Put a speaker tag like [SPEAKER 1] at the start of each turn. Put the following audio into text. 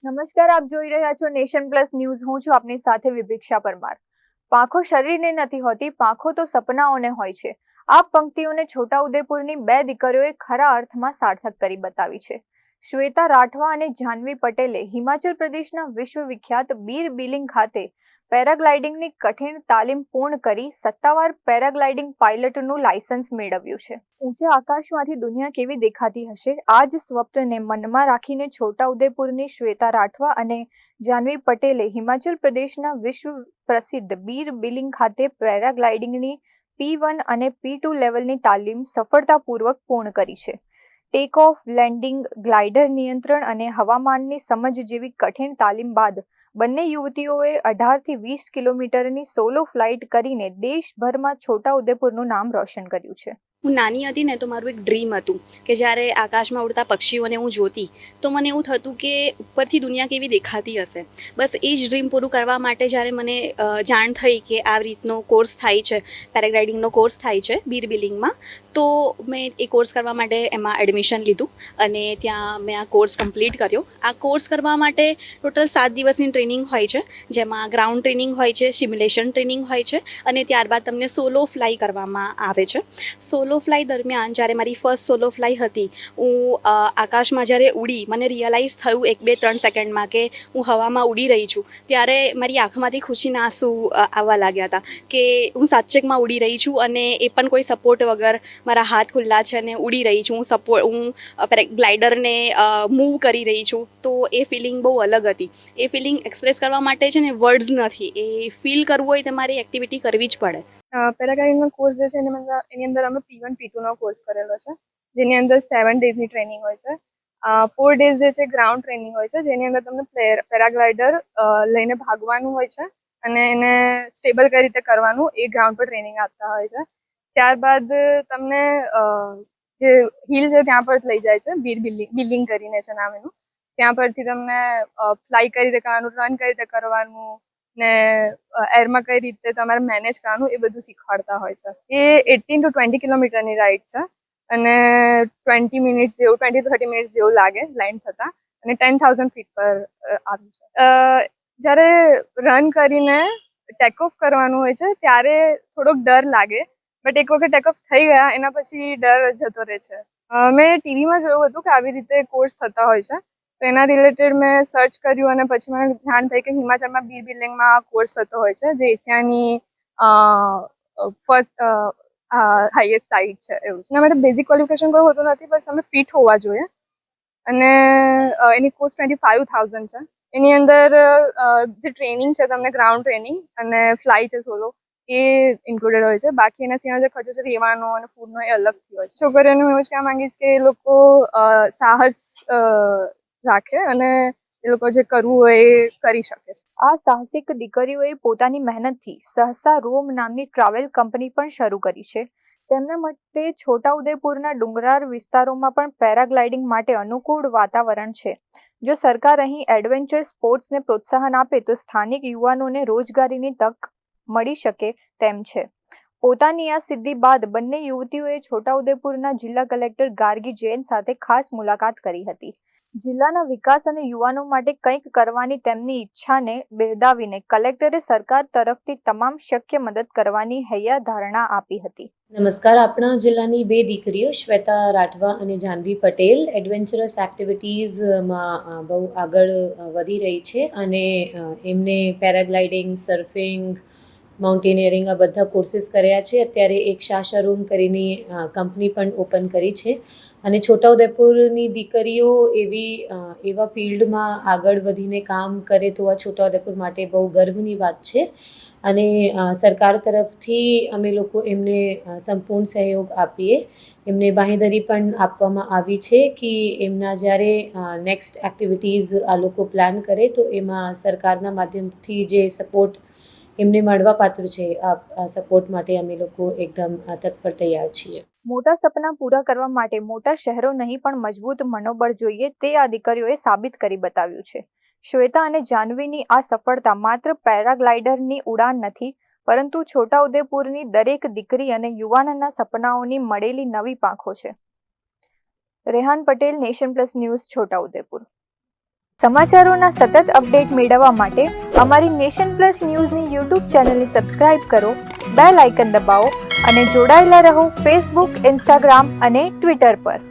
[SPEAKER 1] નમસ્કાર, આપ જોઈ રહ્યા છો નેશન પ્લસ ન્યૂઝ. હું છું આપની સાથે વિભિક્ષા પરમાર. પાંખો શરીરને નથી હોતી, પાંખો તો સપનાઓને હોય છે. આ પંક્તિઓને છોટાઉદેપુરની બે દીકરીઓએ ખરા અર્થમાં સાર્થક કરી બતાવી છે. શ્વેતા રાઠવા અને જાહ્નવી પટેલે હિમાચલ પ્રદેશના વિશ્વવિખ્યાત બીર બિલિંગ ખાતે પેરાગ્લાઇડિંગની કઠિન તાલીમ પૂર્ણ કરી સત્તાવાર પેરાગ્લાઇડિંગ પાયલટનું લાયસન્સ મેળવ્યું છે. ઊંચા આકાશમાંથી દુનિયા કેવી દેખાતી હશે, આ જ સ્વપ્નને મનમાં રાખીને છોટાઉદેપુરની શ્વેતા રાઠવા અને જાહ્નવી પટેલે હિમાચલ પ્રદેશના વિશ્વ પ્રસિદ્ધ બીર બિલિંગ ખાતે પેરાગ્લાઇડિંગની P1 અને P2 લેવલની તાલીમ સફળતાપૂર્વક પૂર્ણ કરી છે. ટેક ઓફ, લેન્ડિંગ, ગ્લાઇડર નિયંત્રણ અને હવામાનની સમજ જેવી કઠિન તાલીમ બાદ બંને યુવતીઓએ 18 થી 20 કિલોમીટરની સોલો ફ્લાઇટ કરીને દેશભરમાં છોટાઉદેપુરનું નામ રોશન કર્યું છે.
[SPEAKER 2] હું નાની હતી ને તો મારું એક ડ્રીમ હતું કે જ્યારે આકાશમાં ઉડતા પક્ષીઓને હું જોતી તો મને એવું થતું કે ઉપરથી દુનિયા કેવી દેખાતી હશે. બસ એ જ ડ્રીમ પૂરું કરવા માટે જ્યારે મને જાણ થઈ કે આવી રીતનો કોર્સ થાય છે, પેરાગ્લાઇડિંગનો કોર્સ થાય છે બીર બિલિંગમાં, તો મેં એ કોર્સ કરવા માટે એમાં એડમિશન લીધું અને ત્યાં મેં આ કોર્સ કમ્પ્લીટ કર્યો. આ કોર્સ કરવા માટે ટોટલ 7 દિવસની ટ્રેનિંગ હોય છે, જેમાં ગ્રાઉન્ડ ટ્રેનિંગ હોય છે, સિમ્યુલેશન ટ્રેનિંગ હોય છે અને ત્યારબાદ તમને સોલો ફ્લાય કરવામાં આવે છે. સોલો ફ્લાય દરમિયાન જ્યારે મારી ફર્સ્ટ સોલો ફ્લાય હતી, હું આકાશમાં જ્યારે ઉડી, મને રિયલાઇઝ થયું 1, 2, 3 સેકન્ડમાં કે હું હવામાં ઉડી રહી છું. ત્યારે મારી આંખમાંથી ખુશીના આંસુ આવવા લાગ્યા હતા કે હું સાચેકમાં ઉડી રહી છું અને એ પણ કોઈ સપોર્ટ વગર મારા હાથ ખુલ્લા છે અને ઉડી રહી છું. હું ગ્લાઇડરને મૂવ કરી રહી છું. તો એ ફિલિંગ બહુ અલગ હતી. એ ફિલિંગ એક્સપ્રેસ કરવા માટે છે ને વર્ડ્સ નથી, એ ફીલ કરવું હોય તમારે એક્ટિવિટી કરવી જ પડે.
[SPEAKER 3] પેરાગ્લાઇડિંગનો કોર્સ જે છે એની અંદર અમે P1 P2નો કોર્સ કરેલો છે, જેની અંદર 7 ડેઝની ટ્રેનિંગ હોય છે. 4 ડેઝ જે છે ગ્રાઉન્ડ ટ્રેનિંગ હોય છે, જેની અંદર તમને પેરાગ્લાઇડર લઈને ભાગવાનું હોય છે અને એને સ્ટેબલ કઈ રીતે કરવાનું એ ગ્રાઉન્ડ પર ટ્રેનિંગ આપતા હોય છે. ત્યારબાદ તમને જે હિલ છે ત્યાં પર લઈ જાય છે, બીર બિલિંગ કરીને છે નામ એનું. ત્યાં પરથી તમને ફ્લાય કઈ રીતે કરવાનું, રન કઈ રીતે કરવાનું ને એરમાં કઈ રીતે તમારે મેનેજ કરવાનું એ બધું શીખવાડતા હોય છે. એ 18 to 20 કિલોમીટરની રાઇડ છે અને 20 મિનિટ્સ જેવું, 20 to 30 મિનિટ્સ જેવું લાગે લેન્ડ થતાં અને 10,000 ફીટ પર આવ્યું છે. જ્યારે રન કરીને ટેક ઓફ કરવાનું હોય છે ત્યારે થોડોક ડર લાગે, બટ એક વખત ટેક ઓફ થઈ ગયા એના પછી ડર જતો રહે છે. મેં ટીવીમાં જોયું હતું કે આવી રીતે કોર્સ થતા હોય છે, તો એના રિલેટેડ મેં સર્ચ કર્યું અને પછી મને જાણ થઈ કે હિમાચલમાં બીર બિલિંગમાં કોર્સ થતો હોય છે, જે એશિયાની ફર્સ્ટ હાઈએસ્ટ સાઇટ છે એવું. એના માટે બેઝિક ક્વોલિફિકેશન કોઈ હોતું નથી, બસ તમે ફિટ હોવા જોઈએ અને એની કોસ્ટ 25,000 છે. એની અંદર જે ટ્રેનિંગ છે તમને ગ્રાઉન્ડ ટ્રેનિંગ અને ફ્લાય છે સોલો એ ઇન્ક્લુડેડ હોય છે. બાકી એના સિવાય જે ખર્ચો છે રહેવાનો અને ફૂડનો એ અલગથી હોય છે. છોકરીઓને હું એવું જ કહેવા માંગીશ કે એ લોકો સાહસ રાખે અને એ લોકો જે કરવું હોય એ કરી શકે છે.
[SPEAKER 1] આ સાહસિક દીકરીઓએ પોતાની મહેનતથી સહસા રોમ નામની ટ્રાવેલ કંપની પણ શરૂ કરી છે. તેમના મતે છોટાઉદેપુરના ડુંગરાળ વિસ્તારોમાં પણ પેરાગ્લાઇડિંગ માટે અનુકૂળ વાતાવરણ છે. જો સરકાર અહીં એડવેન્ચર સ્પોર્ટ્સને પ્રોત્સાહન આપે તો સ્થાનિક યુવાનોને રોજગારીની તક મળી શકે તેમ છે. પોતાની આ સિદ્ધિ બાદ બંને યુવતીઓએ છોટાઉદેપુરના જિલ્લા કલેક્ટર ગાર્ગી જૈન સાથે ખાસ મુલાકાત કરી હતી. જિલ્લાના વિકાસ અને યુવાનો માટે કંઈક કરવાની તેમની ઈચ્છાને બિરદાવીને કલેક્ટરે સરકાર તરફથી તમામ શક્ય મદદ કરવાની હૈયાધારણા આપી હતી.
[SPEAKER 4] નમસ્કાર. આપણા જિલ્લાની બે દીકરીઓ શ્વેતા રાઠવા અને જાહ્નવી પટેલ એડવેન્ચરસ એક્ટિવિટીઝમાં બહુ આગળ વધી રહી છે અને એમને પેરાગ્લાઇડિંગ, સર્ફિંગ, માઉન્ટેનિયરિંગ આ બધા કોર્સીસ કર્યા છે. અત્યારે એક શાશા રૂમ કરીને કંપની પણ ઓપન કરી છે અને છોટાઉદેપુરની દીકરીઓ એવા ફિલ્ડમાં આગળ વધીને કામ કરે તો આ છોટાઉદેપુર માટે બહુ ગર્વની વાત છે અને સરકાર તરફથી અમે લોકો એમને સંપૂર્ણ સહયોગ આપીએ. એમને બાંહેધરી પણ આપવામાં આવી છે કે એમના જ્યારે નેક્સ્ટ એક્ટિવિટીઝ આ લોકો પ્લાન કરે તો એમાં સરકારના માધ્યમથી જે સપોર્ટ એમને મળવા પાત્ર છે, આ સપોર્ટ માટે અમે લોકો એકદમ તત્પર તૈયાર છીએ.
[SPEAKER 1] મોટા સપના પૂરા કરવા માટે મોટા શહેરો નહીં પણ મજબૂત મનોબળ જોઈએ, તે આ દીકરીઓએ સાબિત કરી બતાવ્યું છે. શ્વેતા અને જાહ્નવીની આ સફળતા માત્ર પેરાગ્લાઇડરની ઉડાન નથી, પરંતુ છોટાઉદેપુરની દરેક દીકરી અને યુવાનના સપનાઓની મળેલી નવી પાંખો છે. Rehan Patel, nation plus news, Chhota Udepur. સમાચારોના સતત અપડેટ મેળવવા માટે અમારી નેશન પ્લસ ન્યૂઝની યુટ્યુબ ચેનલને સબસ્ક્રાઇબ કરો, બેલ આઇકન દબાવો અને જોડાયેલા રહો ફેસબુક, ઇન્સ્ટાગ્રામ અને ટ્વિટર પર.